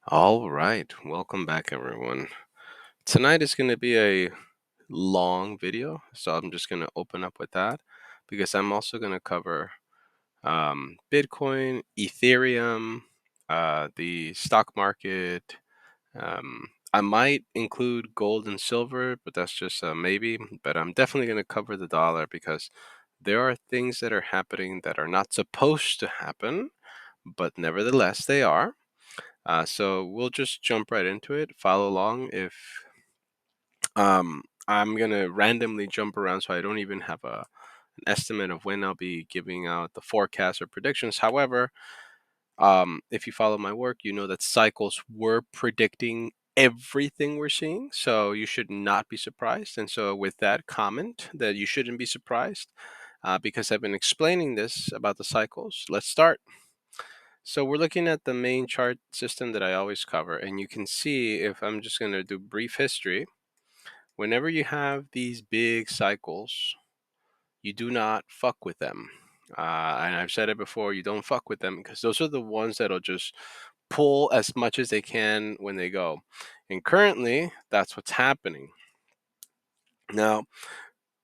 All right, welcome back, everyone. Tonight is going to be a long video, so I'm just going to open up with that because I'm also going to cover Bitcoin, Ethereum, the stock market. I might include gold and silver, but that's just a maybe. But I'm definitely going to cover the dollar because there are things that are happening that are not supposed to happen, but nevertheless they are. So we'll just jump right into it. Follow along. If I'm gonna randomly jump around, so I don't even have an estimate of when I'll be giving out the forecasts or predictions. However, if you follow my work, you know that cycles were predicting everything we're seeing, so you should not be surprised. And so, with that comment that you shouldn't be surprised, because I've been explaining this about the cycles, let's start. So we're looking at the main chart system that I always cover, and you can see if I'm just going to do brief history, whenever you have these big cycles, you do not fuck with them. And I've said it before, you don't fuck with them because those are the ones that'll just pull as much as they can when they go. And currently, that's what's happening. Now,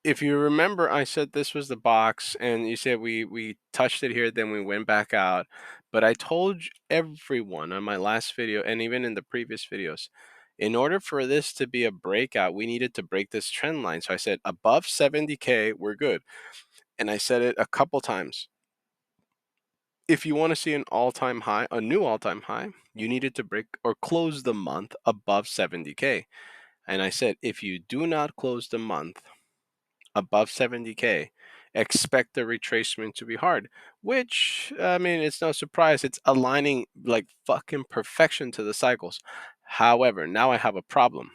if you remember, I said this was the box, and you said we touched it here, then we went back out. But I told everyone on my last video, and even in the previous videos, in order for this to be a breakout, we needed to break this trend line. So I said above 70K, we're good. And I said it a couple times. If you want to see an all-time high, a new all-time high, you needed to break or close the month above 70K. And I said, if you do not close the month above 70K, expect the retracement to be hard, which, I mean, it's no surprise. It's aligning like fucking perfection to the cycles. However, now I have a problem.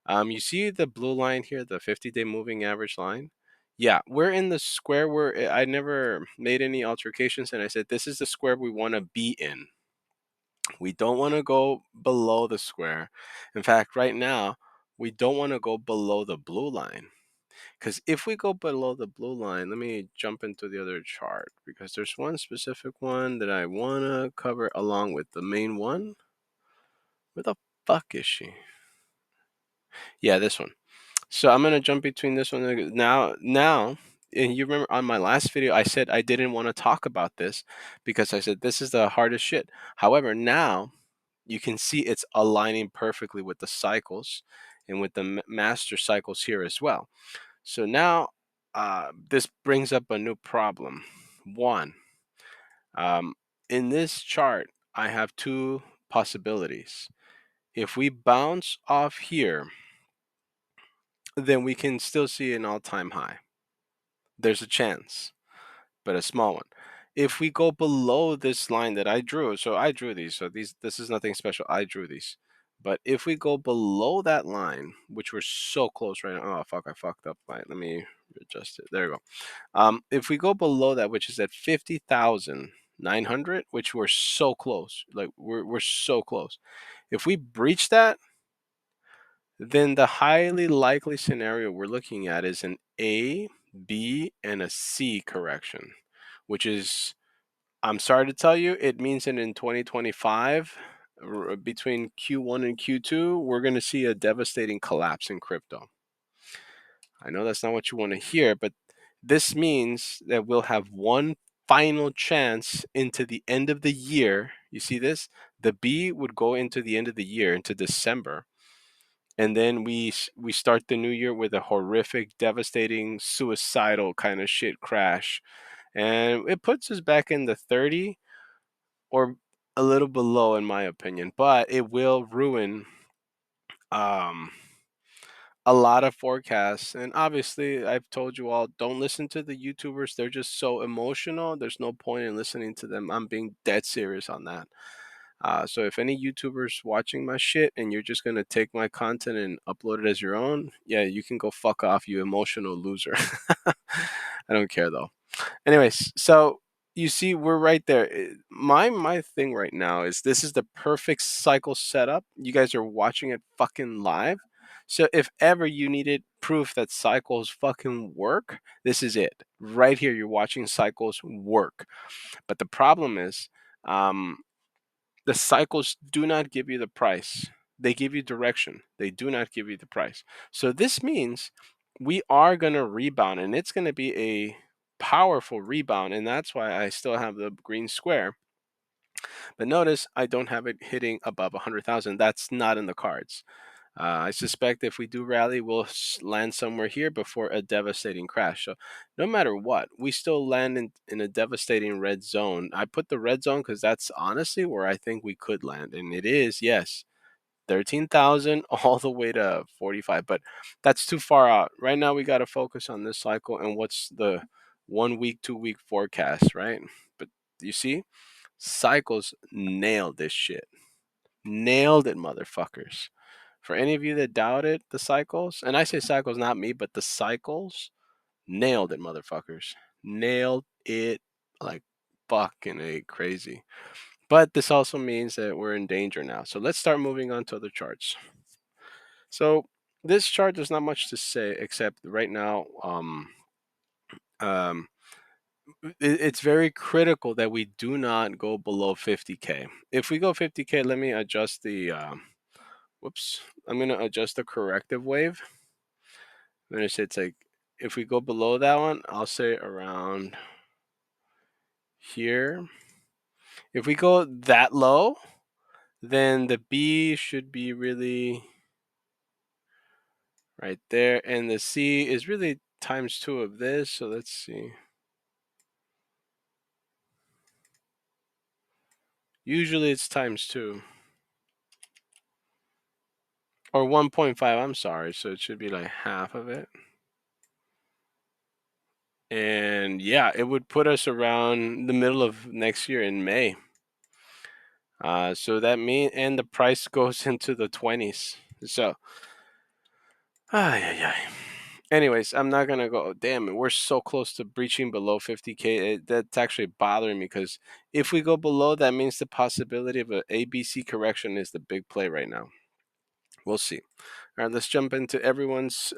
You see the blue line here, the 50-day moving average line? Yeah, we're in the square where I never made any altercations, and I said this is the square we want to be in. We don't want to go below the square. In fact, right now, we don't want to go below the blue line. Because if we go below the blue line, let me jump into the other chart because there's one specific one that I want to cover along with the main one. Where the fuck is she? Yeah, this one. So I'm gonna jump between this one now. And you remember on my last video, I said I didn't want to talk about this because I said this is the hardest shit. However, now you can see it's aligning perfectly with the cycles and with the master cycles here as well. So now this brings up a new problem. One, um, in this chart, I have two possibilities. If we bounce off here, then we can still see an all-time high. There's a chance, but a small one. If we go below this line that I drew, so I drew these, so this is nothing special. I drew these. But if we go below that line, which we're so close right now, oh fuck, I fucked up. Right, let me adjust it. There we go. If we go below that, which is at 50,900, which we're so close, like we're so close. If we breach that, then the highly likely scenario we're looking at is an A, B, and a C correction, which is, I'm sorry to tell you, it means that in 2025, between Q1 and Q2, we're going to see a devastating collapse in crypto. I know that's not what you want to hear, but this means that we'll have one final chance into the end of the year. You see this? The B would go into the end of the year, into December. And then we start the new year with a horrific, devastating, suicidal kind of shit crash. And it puts us back in the 30 or a little below, in my opinion. But it will ruin um, a lot of forecasts. And obviously, I've told you all, don't listen to the YouTubers. They're just so emotional. There's no point in listening to them. I'm being dead serious on that. So if any YouTubers watching my shit and you're just gonna take my content and upload it as your own, yeah, you can go fuck off, you emotional loser. I don't care though. Anyways, so you see, we're right there. My thing right now is this is the perfect cycle setup. You guys are watching it fucking live. So if ever you needed proof that cycles fucking work, this is it. Right here, you're watching cycles work. But the problem is, um, The cycles do not give you the price. They give you direction. They do not give you the price. So this means we are going to rebound, and it's going to be a powerful rebound, and that's why I still have the green square. But notice I don't have it hitting above 100,000. That's not in the cards. I suspect if we do rally, we'll land somewhere here before a devastating crash. So no matter what, we still land in a devastating red zone. I put the red zone because that's honestly where I think we could land. And it is, yes, 13,000 all the way to 45. But that's too far out. Right now, we got to focus on this cycle and what's the 1 week, 2 week forecast, right? But you see, cycles nailed this shit. Nailed it, motherfuckers. For any of you that doubted the cycles, and I say cycles, not me, but the cycles, nailed it, motherfuckers. Nailed it like fucking a crazy. But this also means that we're in danger now. So let's start moving on to other charts. So this chart, there's not much to say except right now, um, it's very critical that we do not go below 50K. If we go 50K, let me adjust the whoops. I'm gonna adjust the corrective wave. I'm gonna say it's like if we go below that one, I'll say around here. If we go that low, then the B should be really right there, and the C is really times 2 of this. So let's see. Usually it's times 2 or 1.5. I'm sorry, so it should be like half of it. And yeah, it would put us around the middle of next year in May. So that mean and the price goes into the 20s. So, ay. Anyways, I'm not gonna go. Damn it, we're so close to breaching below 50K. That's actually bothering me because if we go below, that means the possibility of a ABC correction is the big play right now. We'll see. All right, let's jump into everyone's.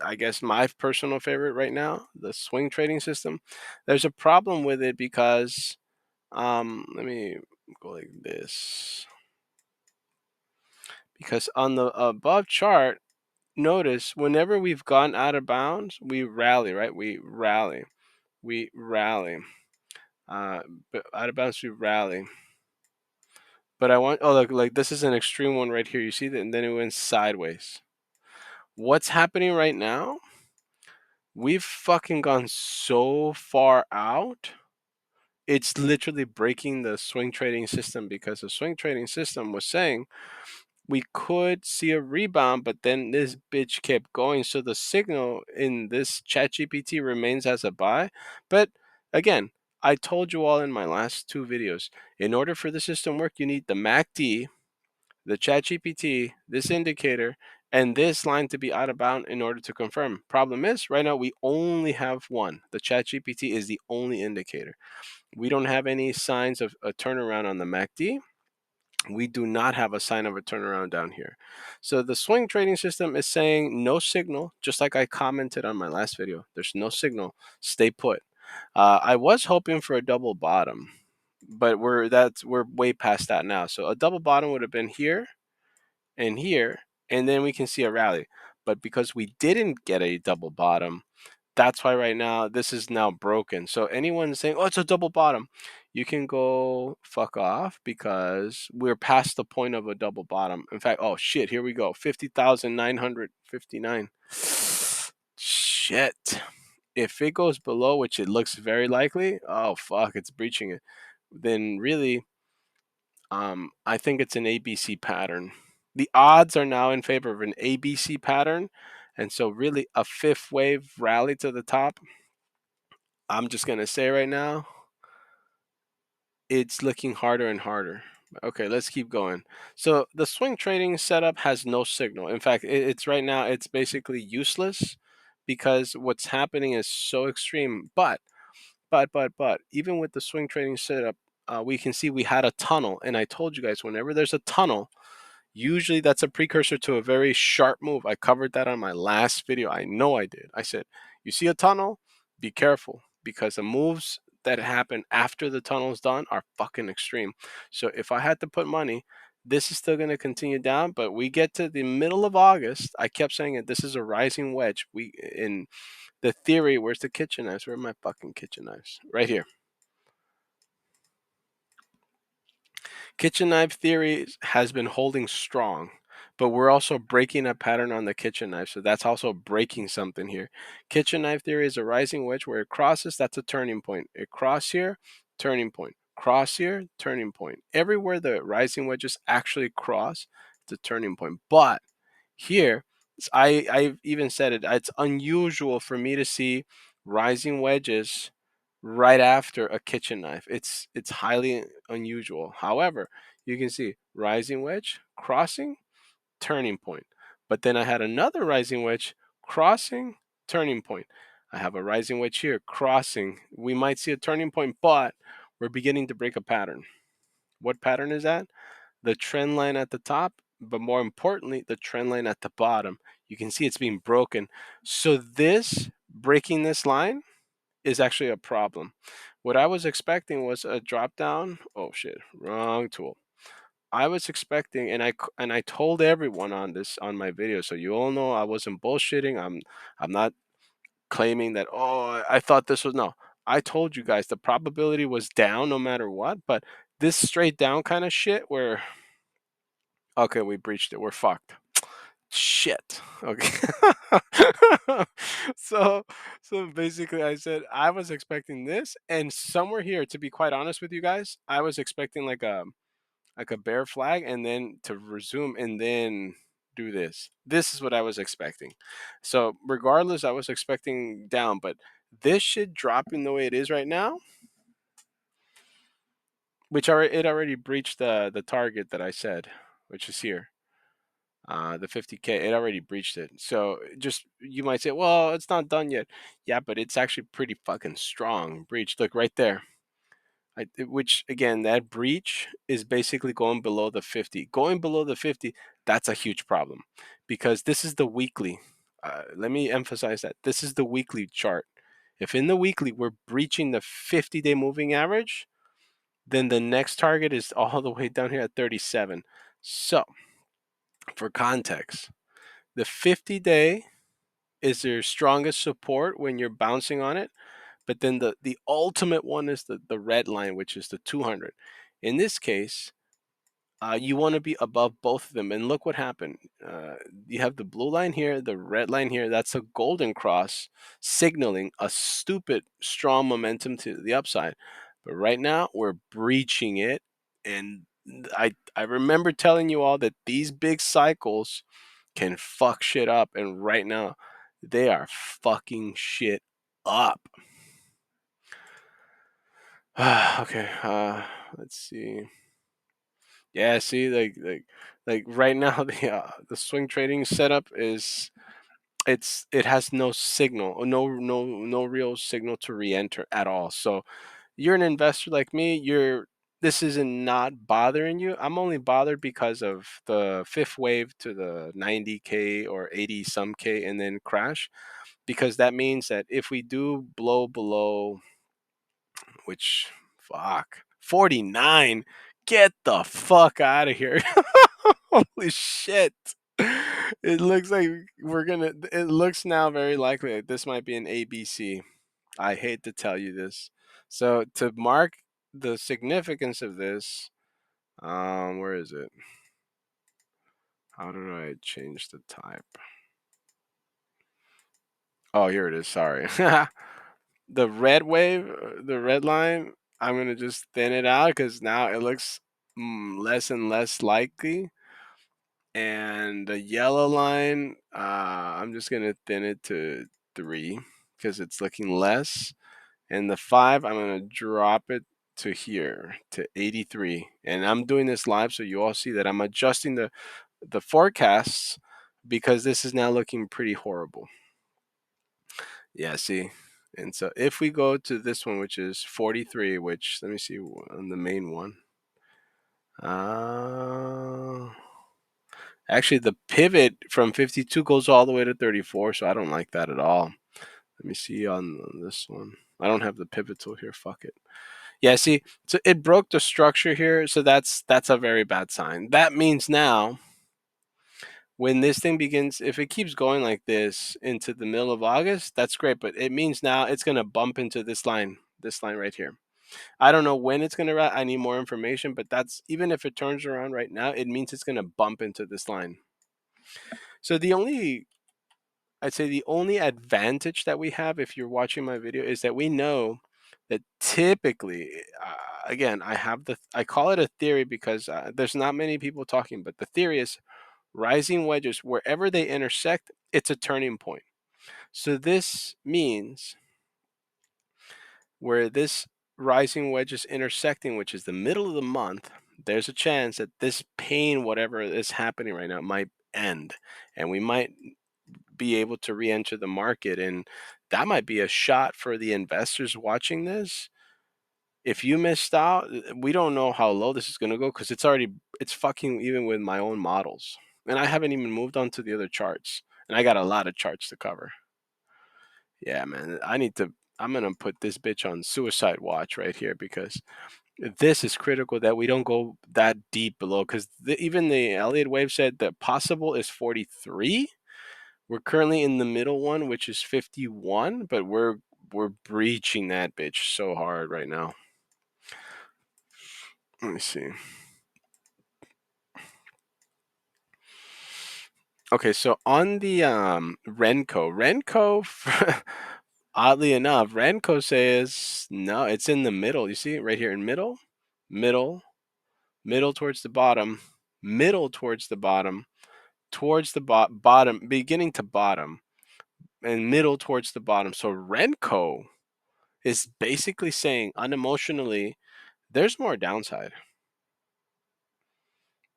I guess my personal favorite right now, the swing trading system. There's a problem with it because let me go like this. Because on the above chart, notice whenever we've gone out of bounds, we rally, right? We rally. We rally. Uh, but out of bounds, we rally. But I want, oh, look, like this is an extreme one right here. You see that? And then it went sideways. What's happening right now? We've fucking gone so far out. It's literally breaking the swing trading system because the swing trading system was saying we could see a rebound, but then this bitch kept going. So the signal in this ChatGPT remains as a buy. But again, I told you all in my last 2 videos, in order for the system work, you need the MACD, the ChatGPT, this indicator, and this line to be out of bound in order to confirm. Problem is, right now we only have one. The ChatGPT is the only indicator. We don't have any signs of a turnaround on the MACD. We do not have a sign of a turnaround down here. So the swing trading system is saying no signal, just like I commented on my last video. There's no signal. Stay put. I was hoping for a double bottom, but we're way past that now. So a double bottom would have been here and here, and then we can see a rally. But because we didn't get a double bottom, that's why right now this is now broken. So anyone saying, "Oh, it's a double bottom," you can go fuck off because we're past the point of a double bottom. In fact, oh shit, here we go. 50,959. Shit. If it goes below, which it looks very likely, oh fuck, it's breaching it. Then really, I think it's an ABC pattern. The odds are now in favor of an ABC pattern, and so really a fifth wave rally to the top. I'm just gonna say right now, it's looking harder and harder. Okay, let's keep going. So the swing trading setup has no signal. In fact, it's right now it's basically useless because what's happening is so extreme. But even with the swing trading setup, we can see we had a tunnel, and I told you guys whenever there's a tunnel, usually that's a precursor to a very sharp move. I covered that on my last video. I know I did. I said, you see a tunnel, be careful because the moves that happen after the tunnel's done are fucking extreme. So if I had to put money, this is still going to continue down, but we get to the middle of August. I kept saying it. This is a rising wedge. We in the theory. Where's the kitchen knives? Where are my fucking kitchen knives? Right here. Kitchen knife theory has been holding strong, but we're also breaking a pattern on the kitchen knife. So that's also breaking something here. Kitchen knife theory is a rising wedge where it crosses, that's a turning point. It cross here, turning point. Cross here, turning point. Everywhere the rising wedges actually cross, it's a turning point. But here, I've even said it, it's unusual for me to see rising wedges right after a kitchen knife. It's highly unusual. However, you can see rising wedge, crossing, turning point. But then I had another rising wedge, crossing, turning point. I have a rising wedge here, crossing. We might see a turning point, but we're beginning to break a pattern. What pattern is that? The trend line at the top, but more importantly, the trend line at the bottom. You can see it's being broken. So this breaking this line is actually a problem. What I was expecting was a drop down. Oh shit, wrong tool. I was expecting, and I told everyone on this on my video, so you all know I wasn't bullshitting. I'm not claiming that. Oh, I thought this was no. I told you guys the probability was down no matter what, but this straight down kind of shit where okay, we breached it. We're fucked. Shit. Okay. so so basically I said I was expecting this and somewhere here to be quite honest with you guys, I was expecting like a bear flag and then to resume and then do this. This is what I was expecting. So regardless, I was expecting down, but this shit dropping the way it is right now, which it already breached the target that I said, which is here. The 50K, it already breached it. So just you might say, well, it's not done yet. Yeah, but it's actually pretty fucking strong breach. Look right there. Which again, that breach is basically going below the 50. Going below the 50, that's a huge problem because this is the weekly. Let me emphasize that this is the weekly chart. If in the weekly we're breaching the 50-day moving average, then the next target is all the way down here at 37. So, for context, the 50-day is their strongest support when you're bouncing on it, but then the ultimate one is the red line, which is the 200. In this case, you want to be above both of them. And look what happened. You have the blue line here, the red line here. That's a golden cross signaling a stupid strong momentum to the upside. But right now, we're breaching it. And I remember telling you all that these big cycles can fuck shit up. And right now, they are fucking shit up. Okay, let's see. Yeah, see, like right now, the swing trading setup is it has no signal, no real signal to re-enter at all. So you're an investor like me. This isn't not bothering you. I'm only bothered because of the fifth wave to the 90K or 80 some K and then crash, because that means that if we do blow below, which fuck 49, get the fuck out of here. Holy shit. It looks like it looks now very likely that this might be an ABC. I hate to tell you this. So to mark the significance of this, where is it? How do I change the type? Oh, here it is. Sorry. The red wave, the red line, I'm going to just thin it out because now it looks less and less likely. And the yellow line, I'm just going to thin it to 3 because it's looking less. And the 5, I'm going to drop it to here to 83. And I'm doing this live so you all see that I'm adjusting the forecasts because this is now looking pretty horrible. Yeah, see. And so if we go to this one, which is 43, which let me see on the main one. Actually, the pivot from 52 goes all the way to 34, so I don't like that at all. Let me see on this one. I don't have the pivot tool here. Fuck it. Yeah, see, so it broke the structure here, so that's a very bad sign. That means now when this thing begins, if it keeps going like this into the middle of August, that's great, but it means now it's going to bump into this line right here. I don't know when it's going to I need more information, but that's even if it turns around right now, it means it's going to bump into this line. So I'd say the only advantage that we have if you're watching my video is that we know that typically, again, I call it a theory because there's not many people talking, but the theory is rising wedges, wherever they intersect, it's a turning point. So this means where this rising wedge is intersecting, which is the middle of the month, there's a chance that this pain, whatever is happening right now, might end. And we might be able to re-enter the market, and that might be a shot for the investors watching this. If you missed out, we don't know how low this is going to go because it's fucking even with my own models, and I haven't even moved on to the other charts, and I got a lot of charts to cover. Yeah, man, I'm gonna put this bitch on suicide watch right here because this is critical that we don't go that deep below because even the Elliott wave said that possible is 43. We're currently in the middle one, which is 51, but we're breaching that bitch so hard right now. Let me see. Okay, so on the Renko, oddly enough, Renko says no, it's in the middle. You see it right here in middle, middle towards the bottom, middle towards the bottom, towards the bottom, beginning to bottom, and middle towards the bottom. So Renko is basically saying unemotionally, there's more downside.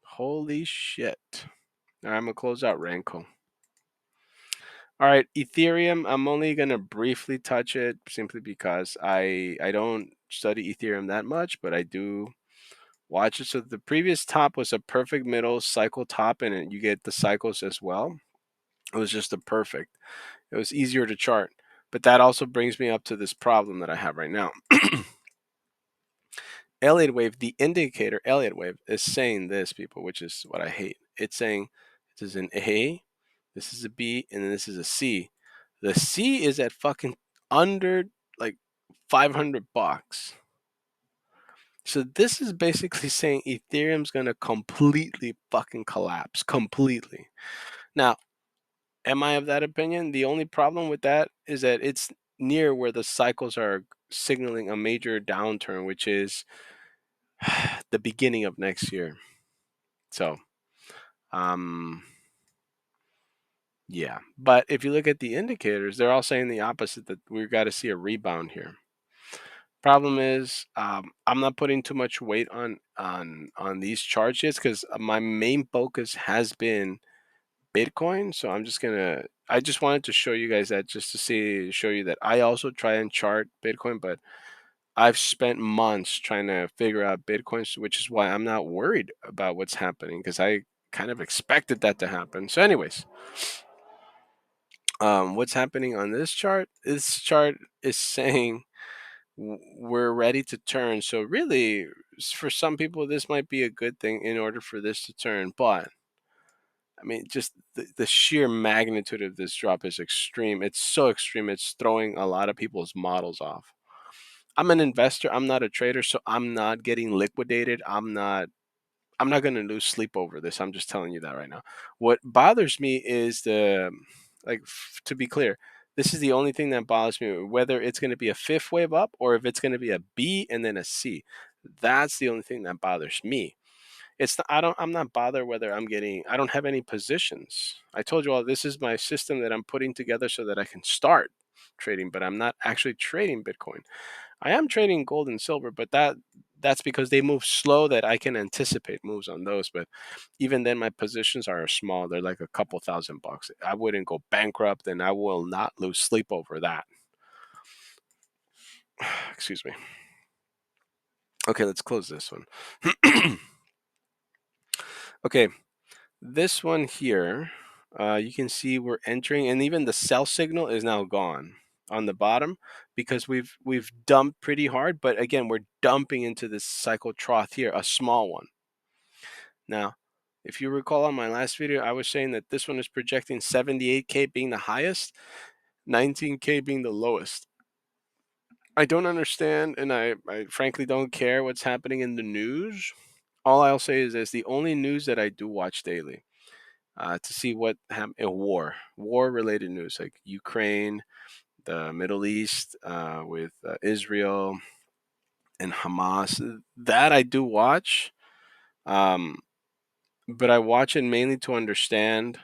Holy shit. All right, I'm going to close out Renko. All right, Ethereum, I'm only going to briefly touch it simply because I don't study Ethereum that much, but I do watch it. So the previous top was a perfect middle cycle top, and you get the cycles as well. It was just a perfect. It was easier to chart. But that also brings me up to this problem that I have right now. Elliott wave, the indicator Elliott wave is saying this, people, which is what I hate. It's saying this is an A, this is a B, and then this is a C. The C is at fucking under like $500. So this is basically saying Ethereum's gonna completely fucking collapse. Completely. Now, am I of that opinion? The only problem with that is that it's near where the cycles are signaling a major downturn, which is the beginning of next year. So, um, yeah. But if you look at the indicators, they're all saying the opposite, that we've got to see a rebound here. Problem is, I'm not putting too much weight on these charts yet because my main focus has been Bitcoin. So I just wanted to show you guys that just to show you that I also try and chart Bitcoin, but I've spent months trying to figure out Bitcoin, which is why I'm not worried about what's happening because I kind of expected that to happen. So, anyways, what's happening on this chart? This chart is saying we're ready to turn. So, really, for some people, this might be a good thing in order for this to turn. But I mean, just the sheer magnitude of this drop is extreme. It's so extreme. It's throwing a lot of people's models off. I'm an investor. I'm not a trader, so I'm not getting liquidated. I'm not going to lose sleep over this. I'm just telling you that right now. What bothers me is to be clear, this is the only thing that bothers me, whether it's going to be a fifth wave up or if it's going to be a B and then a C. That's the only thing that bothers me. It's not, I'm not bothered whether I don't have any positions. I told you all this is my system that I'm putting together so that I can start trading, but I'm not actually trading Bitcoin. I am trading gold and silver, but that's because they move slow that I can anticipate moves on those. But even then, my positions are small. They're like a couple $1,000. I wouldn't go bankrupt, and I will not lose sleep over that. Excuse me. Okay, let's close this one. Okay, this one here, you can see we're entering, and even the sell signal is now gone. on the bottom because we've dumped pretty hard, but again, we're dumping into this cycle trough here, a small one. Now, if you recall on my last video, I was saying that this one is projecting 78K being the highest, 19K being the lowest. I don't understand, and I frankly don't care what's happening in the news. All I'll say is the only news that I do watch daily to see what happened in war related news like Ukraine, the Middle East with Israel and Hamas. That I do watch, um, but I watch it mainly to understand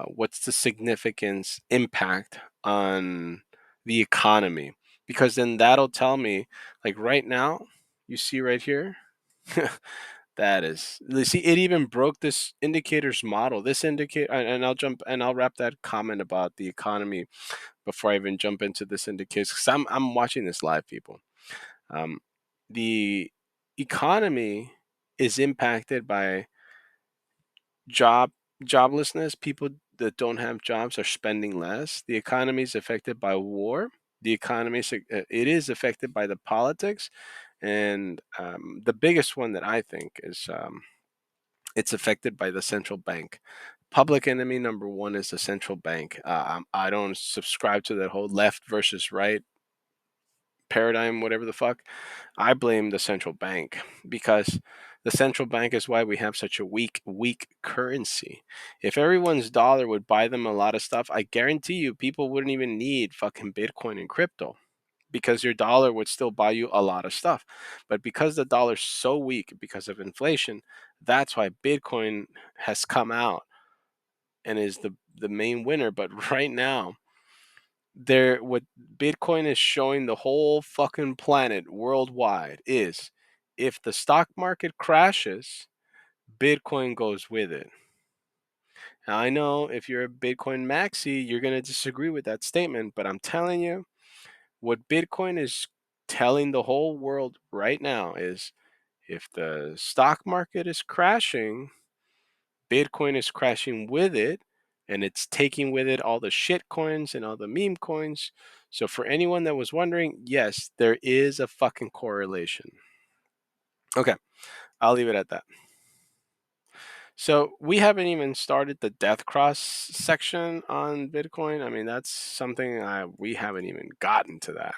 what's the significance impact on the economy, because then that'll tell me, like right now, you see right here. That is, you see, it even broke this indicator's model. This indicator, and I'll jump and I'll wrap that comment about the economy before I even jump into this indicator, because I'm watching this live, people. Um, the economy is impacted by job joblessness. People that don't have jobs are spending less. The economy is affected by war. The economy it is affected by the politics, and the biggest one that I think is it's affected by the central bank. Public enemy number one is the central bank. I don't subscribe to that whole left versus right paradigm, whatever the fuck. I blame the central bank because the central bank is why we have such a weak currency. If everyone's dollar would buy them a lot of stuff, I guarantee you people wouldn't even need fucking Bitcoin and crypto because your dollar would still buy you a lot of stuff. But because the dollar's so weak because of inflation, that's why Bitcoin has come out and is the main winner. But right now, there what Bitcoin is showing the whole fucking planet worldwide is if the stock market crashes, Bitcoin goes with it. Now I know if you're a Bitcoin maxi, you're gonna disagree with that statement, but I'm telling you, what Bitcoin is telling the whole world right now is if the stock market is crashing, Bitcoin is crashing with it, and it's taking with it all the shit coins and all the meme coins. So for anyone that was wondering, yes, there is a fucking correlation. Okay, I'll leave it at that. So we haven't even started the death cross section on Bitcoin. I mean, that's something we haven't even gotten to that.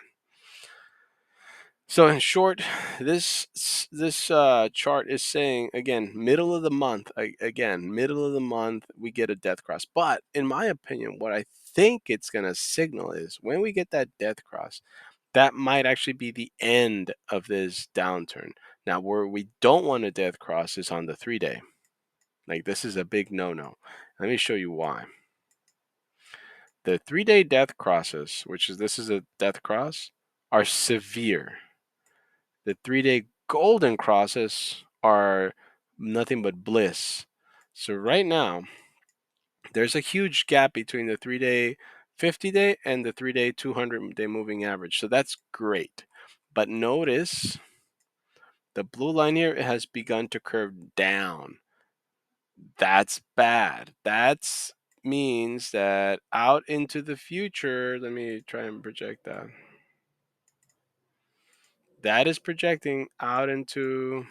So in short, this chart is saying again, middle of the month. Again, middle of the month, we get a death cross. But in my opinion, what I think it's gonna signal is when we get that death cross, that might actually be the end of this downturn. Now, where we don't want a death cross is on the 3 day. Like this is a big no-no. Let me show you why. The 3 day death crosses, which is this is a death cross, are severe. The 3 day golden crosses are nothing but bliss. So right now, there's a huge gap between the 3 day 50 day and the 3 day 200-day moving average. So that's great. But notice the blue line here has begun to curve down. That's bad. That's means that out into the future, let me try and project that. That is projecting out into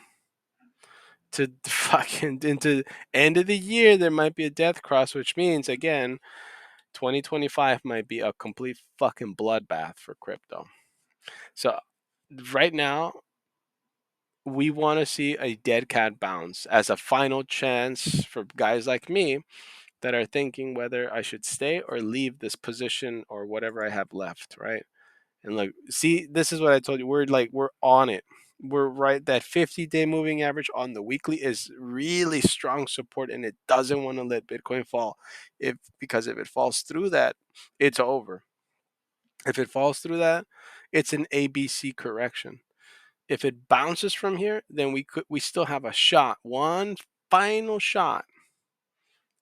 to fucking into end of the year. There might be a death cross, which means again 2025 might be a complete fucking bloodbath for crypto. So right now we want to see a dead cat bounce as a final chance for guys like me that are thinking whether I should stay or leave this position or whatever I have left, right? And look, see, this is what I told you. We're on it. We're right. That 50-day moving average on the weekly is really strong support, and it doesn't want to let Bitcoin fall. Because if it falls through that, it's over. If it falls through that, it's an ABC correction. If it bounces from here, then we still have a shot, one final shot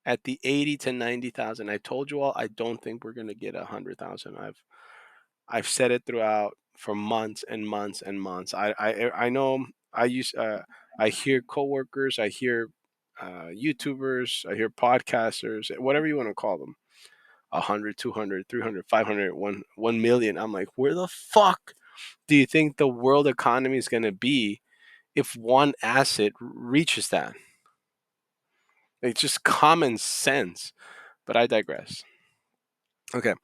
at the 80 to 90,000. I told you all I don't think we're gonna get 100,000. I've said it throughout for months and months and months. I know I hear coworkers, I hear YouTubers, I hear podcasters, whatever you want to call them. 100, 200, 300, 500, 1 million. I'm like, where the fuck do you think the world economy is going to be if one asset reaches that? It's just common sense. But I digress. Okay.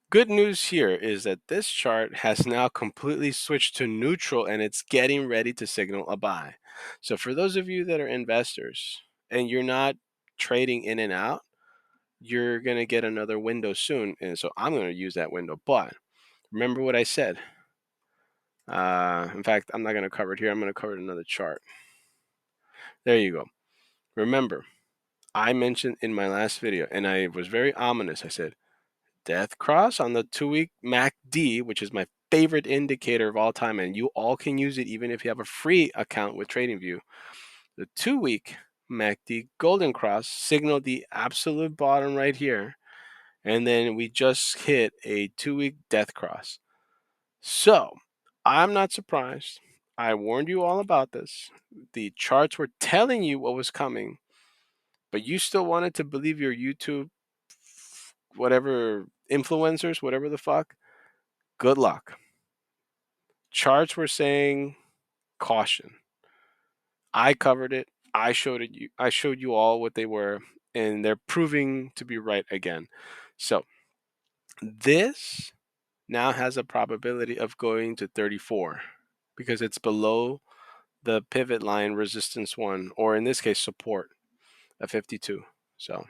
Good news here is that this chart has now completely switched to neutral and it's getting ready to signal a buy. So for those of you that are investors and you're not trading in and out, you're going to get another window soon. And so I'm going to use that window. But remember what I said. In fact, I'm not going to cover it here. I'm going to cover another chart. There you go. Remember, I mentioned in my last video, and I was very ominous. I said, death cross on the 2-week MACD, which is my favorite indicator of all time, and you all can use it even if you have a free account with TradingView. The 2-week MACD golden cross signaled the absolute bottom right here, and then we just hit a 2-week death cross. So I'm not surprised. I warned you all about this. The charts were telling you what was coming, but you still wanted to believe your YouTube, whatever influencers, whatever the fuck. Good luck. Charts were saying caution. I covered it. I showed you all what they were, and they're proving to be right again. So this now has a probability of going to 34 because it's below the pivot line resistance 1, or in this case support of 52. So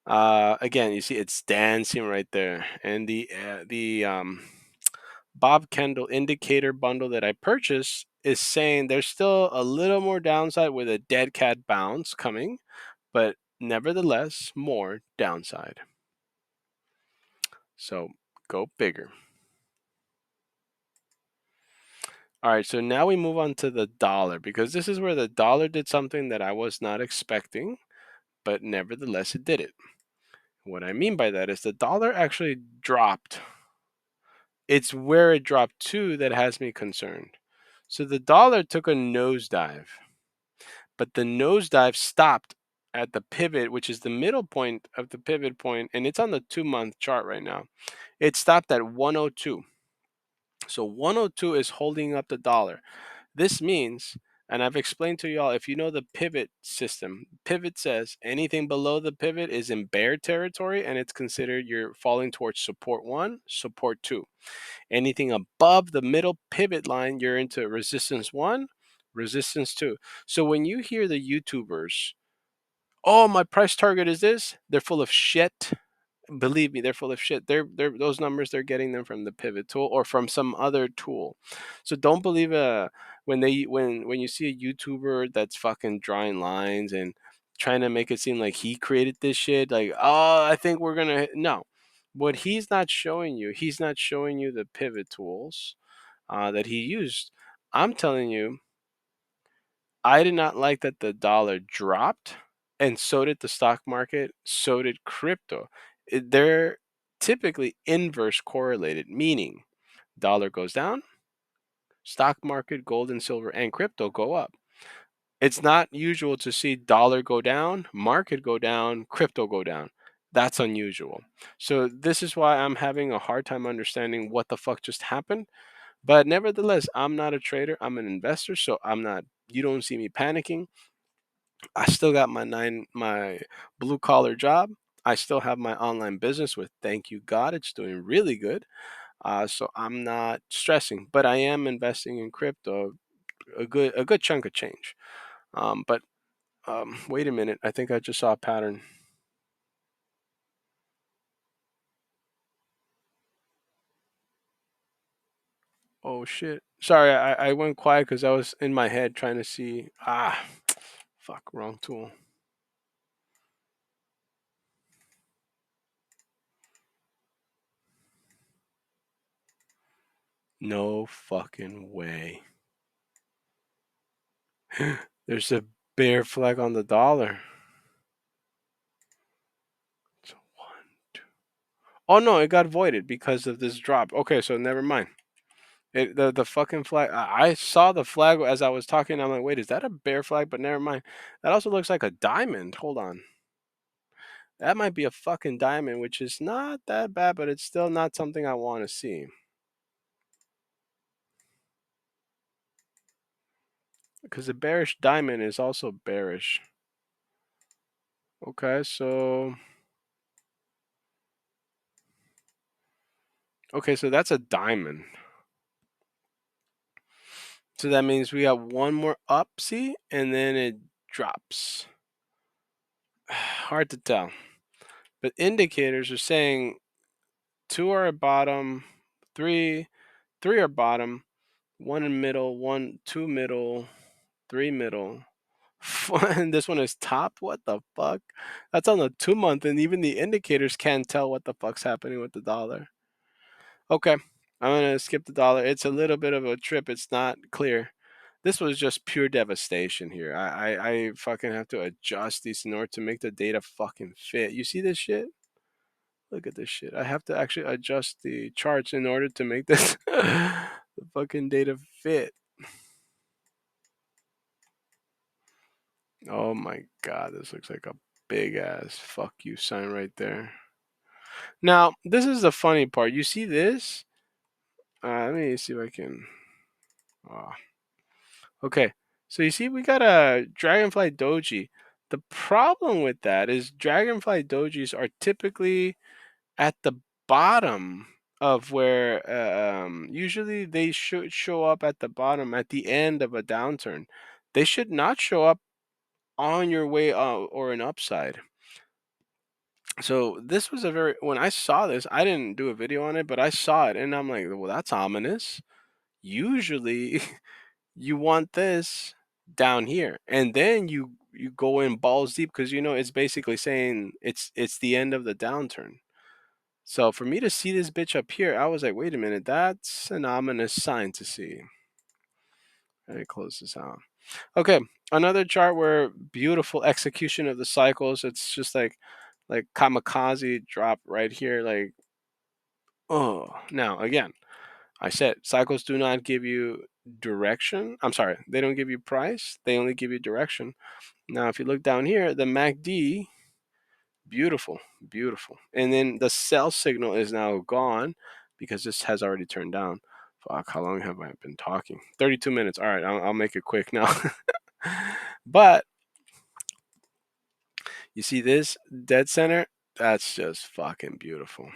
again, you see it's dancing right there, and the Bob Kendall indicator bundle that I purchased is saying there's still a little more downside with a dead cat bounce coming, but nevertheless more downside. So go bigger. All right, so now we move on to the dollar because this is where the dollar did something that I was not expecting, but nevertheless it did it. What I mean by that is the dollar actually dropped. It's where it dropped to that has me concerned. So the dollar took a nosedive, but the nosedive stopped at the pivot, which is the middle point of the pivot point, and it's on the 2-month chart right now. It stopped at 102. So 102 is holding up the dollar. This means, and I've explained to y'all, if you know the pivot system, pivot says anything below the pivot is in bear territory and it's considered you're falling towards support 1, support 2. Anything above the middle pivot line, you're into resistance 1, resistance 2. So when you hear the YouTubers, oh, my price target is this, they're full of shit. Believe me, they're full of shit. They're those numbers, they're getting them from the pivot tool or from some other tool. So don't believe when you see a YouTuber that's fucking drawing lines and trying to make it seem like he created this shit, like, oh, I think we're gonna no. What he's not showing you the pivot tools that he used. I'm telling you, I did not like that the dollar dropped, and so did the stock market, so did crypto. They're typically inverse correlated, meaning dollar goes down, stock market, gold and silver, and crypto go up. It's not usual to see dollar go down, market go down, crypto go down. That's unusual. So this is why I'm having a hard time understanding what the fuck just happened. But nevertheless, I'm not a trader. I'm an investor, so I'm not. You don't see me panicking. I still got my blue collar job. I still have my online business with thank you God. It's doing really good. So I'm not stressing, but I am investing in crypto a good chunk of change. But wait a minute. I think I just saw a pattern. Oh shit. Sorry, I went quiet because I was in my head trying to see. Fuck, wrong tool. No fucking way. There's a bear flag on the dollar. It's one, two. Oh no, it got voided because of this drop. Okay, so never mind. The fucking flag. I saw the flag as I was talking. I'm like, wait, is that a bear flag? But never mind. That also looks like a diamond. Hold on. That might be a fucking diamond, which is not that bad, but it's still not something I want to see. Because the bearish diamond is also bearish. Okay, so that's a diamond. So that means we got one more up, see, and then it drops. Hard to tell. But indicators are saying two are at bottom, three are bottom, one in middle, two middle, three middle. And this one is top. What the fuck? That's on the 2 month, and even the indicators can't tell what the fuck's happening with the dollar. Okay, I'm gonna skip the dollar. It's a little bit of a trip. It's not clear. This was just pure devastation here. I fucking have to adjust these in order to make the data fucking fit. You see this shit? Look at this shit. I have to actually adjust the charts in order to make this the fucking data fit. Oh my god, this looks like a big ass fuck you sign right there. Now, this is the funny part. You see this? Let me see if I can. Oh. Okay, so you see, we got a Dragonfly Doji. The problem with that is Dragonfly Dojis are typically at the bottom of where usually they should show up at the bottom at the end of a downturn. They should not show up on your way or an upside. So this was a very when I saw this, I didn't do a video on it, but I saw it and I'm like, well, that's ominous. Usually you want this down here, and then you go in balls deep because it's basically saying it's the end of the downturn. So for me to see this bitch up here, I was like, wait a minute, that's an ominous sign to see. Let me close this out. Okay, another chart where beautiful execution of the cycles. It's just like kamikaze drop right here. Like, oh, now again, I said cycles do not give you direction. I'm sorry, they don't give you price. They only give you direction. Now, if you look down here, the MACD, beautiful, beautiful. And then the sell signal is now gone because this has already turned down. Fuck, how long have I been talking? 32 minutes. All right, I'll make it quick now. But you see this dead center? That's just fucking beautiful.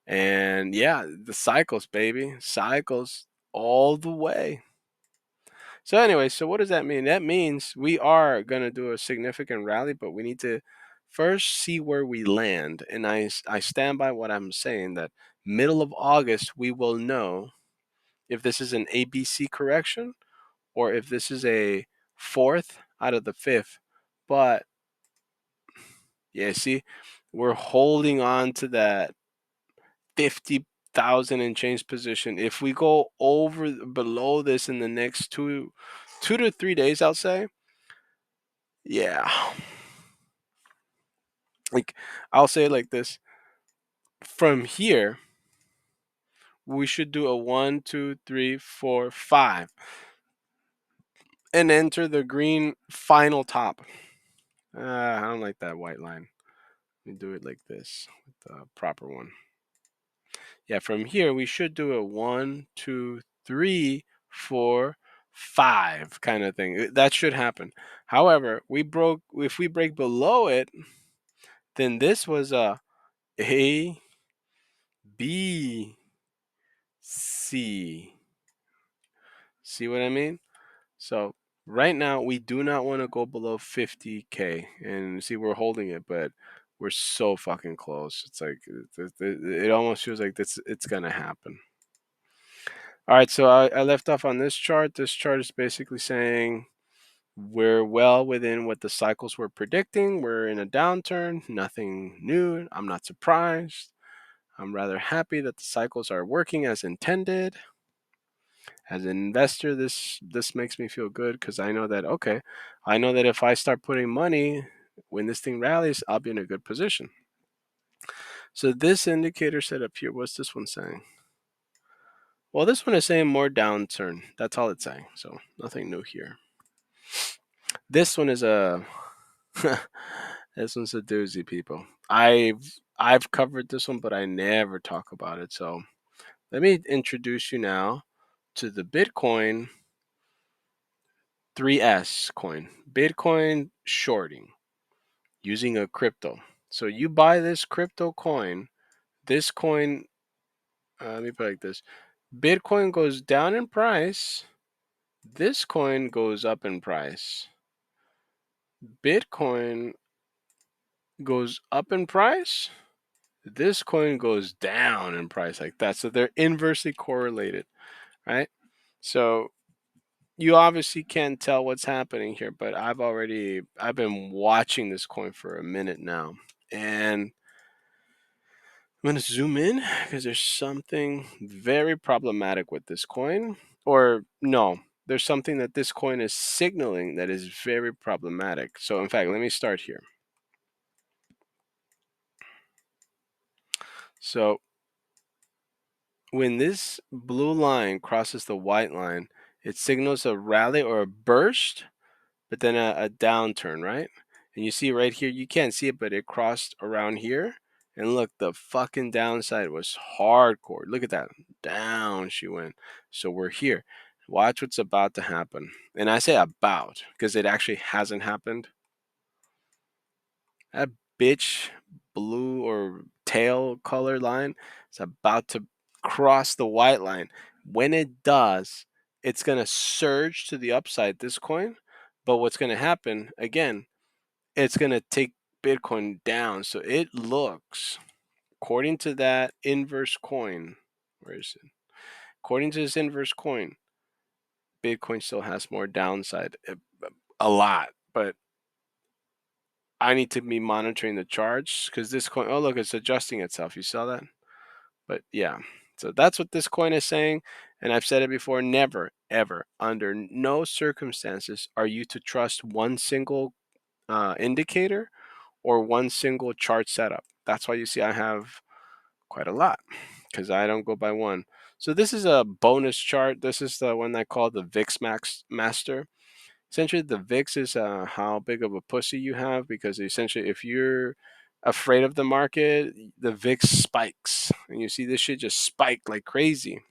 And yeah, the cycles, baby. Cycles all the way. So anyway, so what does that mean? That means we are going to do a significant rally, but we need to first see where we land. And I stand by what I'm saying that middle of August we will know if this is an ABC correction or if this is a fourth out of the fifth. But yeah, see, we're holding on to that 50,000 and change position. If we go over below this in the next two to 3 days, I'll say, yeah, like I'll say it like this. From here, we should do a 1, 2, 3, 4, 5 and enter the green final top. I don't like that white line. Let me do it like this with the proper one. Yeah, from here we should do a 1, 2, 3, 4, 5 kind of thing. That should happen. However, if we break below it, then this was A, B, C. See what I mean? So right now we do not want to go below 50K, and see we're holding it, but we're so fucking close. It's like it almost feels like it's gonna happen. All right, so I left off on this chart. This chart is basically saying we're well within what the cycles were predicting. We're in a downturn, nothing new. I'm not surprised. I'm rather happy that the cycles are working as intended. As an investor, this makes me feel good because I know that if I start putting money when this thing rallies, I'll be in a good position. So this indicator set up here, what's this one saying? Well, this one is saying more downturn. That's all it's saying. So nothing new here. This one is a This one's a doozy, people. I've covered this one, but I never talk about it. So let me introduce you now to the Bitcoin 3S coin. Bitcoin shorting using a crypto. So you buy this crypto coin. This coin, let me put it like this: Bitcoin goes down in price. This coin goes up in price. Bitcoin goes up in price. This coin goes down in price like that. So they're inversely correlated, right? So you obviously can't tell what's happening here, but I've been watching this coin for a minute now. And I'm going to zoom in because there's something very problematic with this coin. Or no, there's something that this coin is signaling that is very problematic. So in fact, let me start here. So when this blue line crosses the white line, it signals a rally or a burst, but then a downturn, right? And you see right here, you can't see it, but it crossed around here. And look, the fucking downside was hardcore. Look at that. Down she went. So we're here. Watch what's about to happen. And I say about because it actually hasn't happened. That bitch blue or tail color line is about to cross the white line. When it does, it's going to surge to the upside, this coin. But what's going to happen, again, it's going to take Bitcoin down. So it looks, according to that inverse coin, where is it? According to this inverse coin, Bitcoin still has more downside, a lot. But I need to be monitoring the charts because this coin, oh, look, it's adjusting itself. You saw that? But yeah, so that's what this coin is saying. And I've said it before, never, ever, under no circumstances are you to trust one single indicator or one single chart setup. That's why you see I have quite a lot because I don't go by one. So this is a bonus chart. This is the one I call the VIX Max Master. Essentially, the VIX is how big of a pussy you have because essentially, if you're afraid of the market, the VIX spikes, and you see this shit just spike like crazy.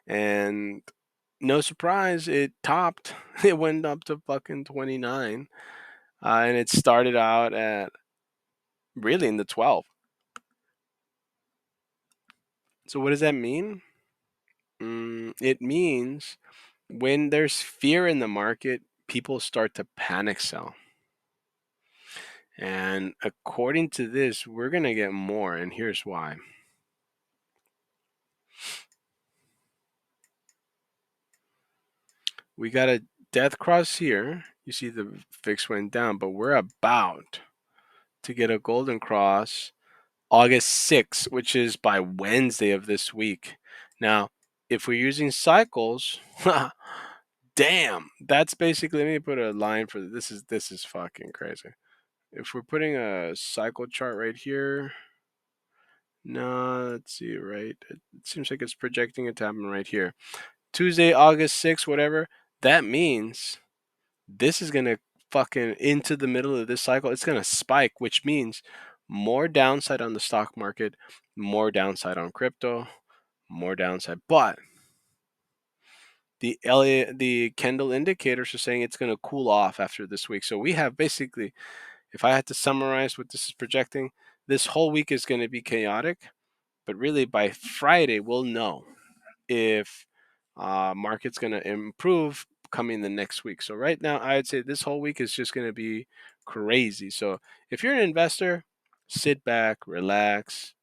And no surprise, it topped. It went up to fucking 29, and it started out at really in the 12. So what does that mean? It means when there's fear in the market, people start to panic sell. And according to this, we're going to get more, and here's why. We got a death cross here. You see the VIX went down, but we're about to get a golden cross August 6th, which is by Wednesday of this week. Now, if we're using cycles, damn, that's basically, let me put a line for this is fucking crazy. If we're putting a cycle chart right here, no, let's see, right? It seems like it's projecting it to happen right here. Tuesday, August 6th, whatever. That means this is going to fucking into the middle of this cycle. It's going to spike, which means more downside on the stock market, more downside on crypto, more downside. But the Kendall indicators are saying it's going to cool off after this week. So we have basically, if I had to summarize what this is projecting, this whole week is going to be chaotic. But really, by Friday, we'll know if market's going to improve coming the next week. So right now, I'd say this whole week is just going to be crazy. So if you're an investor, sit back, relax,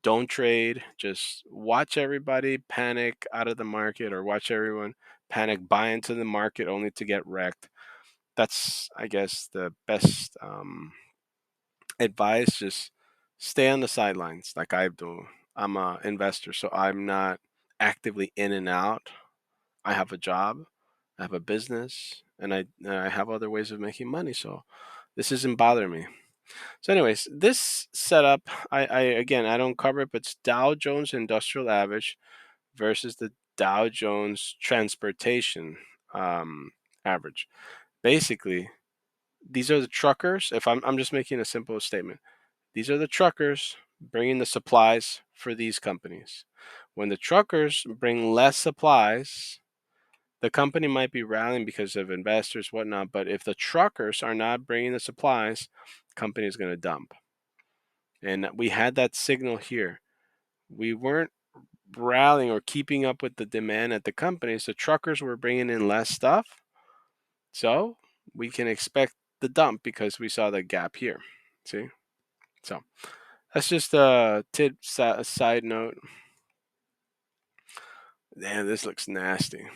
don't trade. Just watch everybody panic out of the market, or watch everyone panic buy into the market only to get wrecked. That's, I guess, the best advice. Just stay on the sidelines like I do. I'm a investor, so I'm not actively in and out. I have a job, I have a business, and I have other ways of making money. So this isn't bothering me. So, anyways, this setup, I again, I don't cover it, but it's Dow Jones Industrial Average versus the Dow Jones Transportation Average. Basically, These are the truckers. If I'm just making a simple statement, these are the truckers bringing the supplies for these companies. When the truckers bring less supplies, the company might be rallying because of investors, whatnot. But if the truckers are not bringing the supplies, company is going to dump. And we had that signal here. We weren't rallying or keeping up with the demand at the companies. The truckers were bringing in less stuff, so we can expect the dump because we saw the gap here. See, so that's just a side note. Damn, this looks nasty.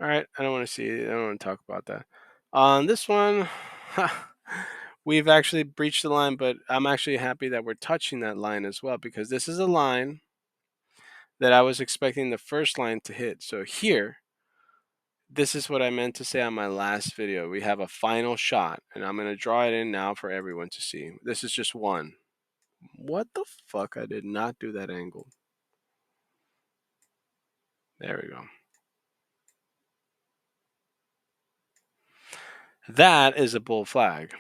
All right, I don't want to see it. I don't want to talk about that. On this one, we've actually breached the line, but I'm actually happy that we're touching that line as well because this is a line that I was expecting the first line to hit. So here, this is what I meant to say on my last video. We have a final shot, and I'm going to draw it in now for everyone to see. This is just one. What the fuck? I did not do that angle. There we go. That is a bull flag.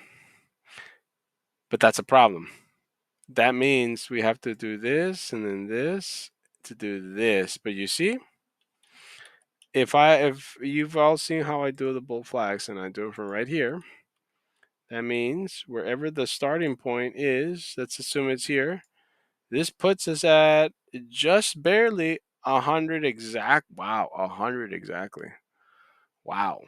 But that's a problem. That means we have to do this and then this to do this. But you see, if you've all seen how I do the bull flags and I do it from right here, that means wherever the starting point is, let's assume it's here. This puts us at just barely 100 exact. Wow, 100 exactly. Wow.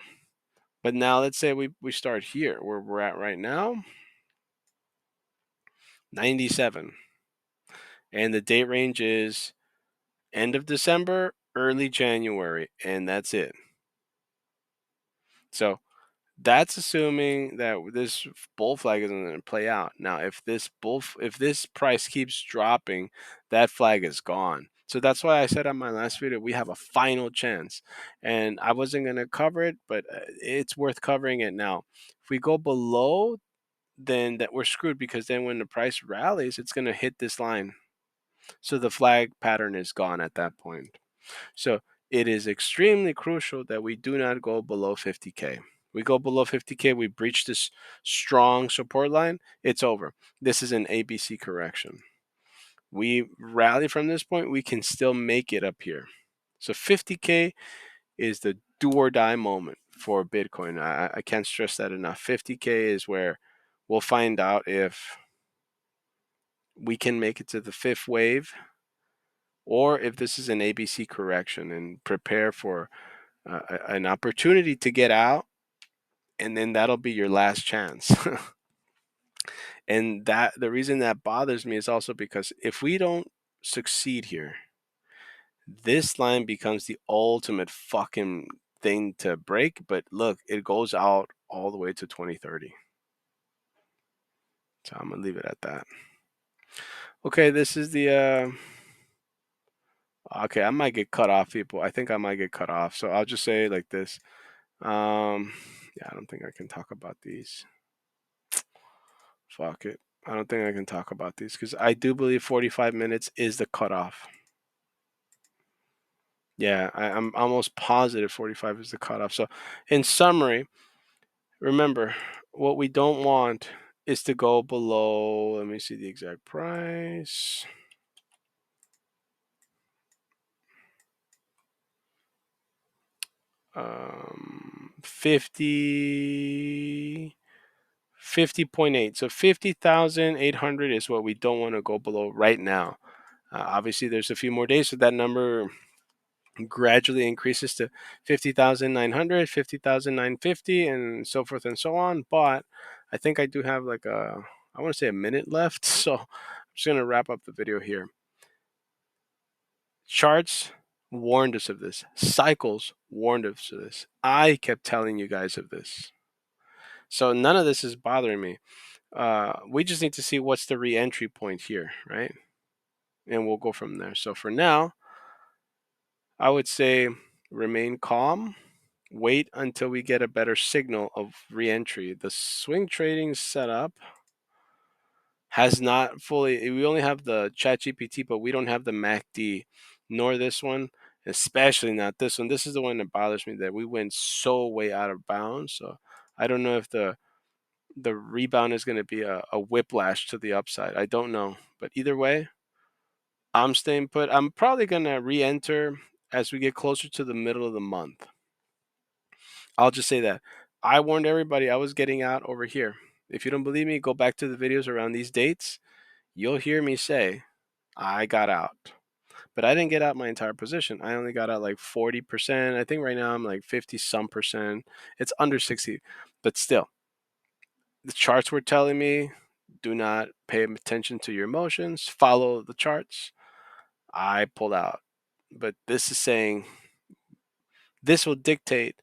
But now let's say we start here where we're at right now, 97. And the date range is end of December, early January, and that's it. So that's assuming that this bull flag isn't going to play out. Now, if this price keeps dropping, that flag is gone. So that's why I said on my last video we have a final chance, and I wasn't going to cover it, but it's worth covering it now. If we go below, then that we're screwed because then when the price rallies, it's going to hit this line. So the flag pattern is gone at that point. So it is extremely crucial that we do not go below 50K. We go below 50K, we breach this strong support line, it's over. This is an ABC correction. We rally from this point, we can still make it up here. So 50K is the do or die moment for Bitcoin. I can't stress that enough. 50K is where we'll find out if we can make it to the fifth wave or if this is an ABC correction and prepare for an opportunity to get out, and then that'll be your last chance. And that the reason that bothers me is also because if we don't succeed here, this line becomes the ultimate fucking thing to break. But look, it goes out all the way to 2030. So I'm gonna leave it at that. Okay, this is the okay, I might get cut off, people. I think I might get cut off. So I'll just say it like this. Yeah, I don't think I can talk about these. Fuck it. I don't think I can talk about these because I do believe 45 minutes is the cutoff. Yeah, I'm almost positive 45 is the cutoff. So, in summary, remember what we don't want is to go below. Let me see the exact price. Um, 50.8. So 50,800 is what we don't want to go below right now. Obviously, there's a few more days, so that number gradually increases to 50,900, 50,950, and so forth and so on. But I think I do have like I want to say a minute left. So I'm just going to wrap up the video here. Charts warned us of this. Cycles warned us of this. I kept telling you guys of this. So none of this is bothering me. We just need to see what's the re-entry point here, right? And we'll go from there. So for now, I would say remain calm. Wait until we get a better signal of re-entry. The swing trading setup has not fully. We only have the ChatGPT, but we don't have the MACD, nor this one, especially not this one. This is the one that bothers me that we went so way out of bounds. So I don't know if the rebound is going to be a whiplash to the upside. I don't know. But either way, I'm staying put. I'm probably going to re enter as we get closer to the middle of the month. I'll just say that. I warned everybody I was getting out over here. If you don't believe me, go back to the videos around these dates. You'll hear me say, I got out. But I didn't get out my entire position. I only got out like 40%. I think right now I'm like 50 some percent. It's under 60. But still, the charts were telling me do not pay attention to your emotions, follow the charts. I pulled out. But this is saying this will dictate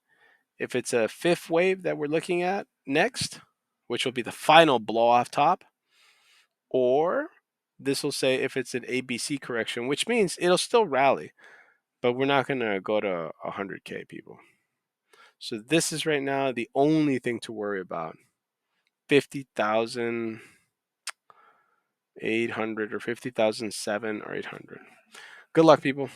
if it's a fifth wave that we're looking at next, which will be the final blow off top, or this will say if it's an ABC correction, which means it'll still rally, but we're not going to go to 100K people. So this is right now the only thing to worry about. 50,800 or 50,007 or 800. Good luck, people.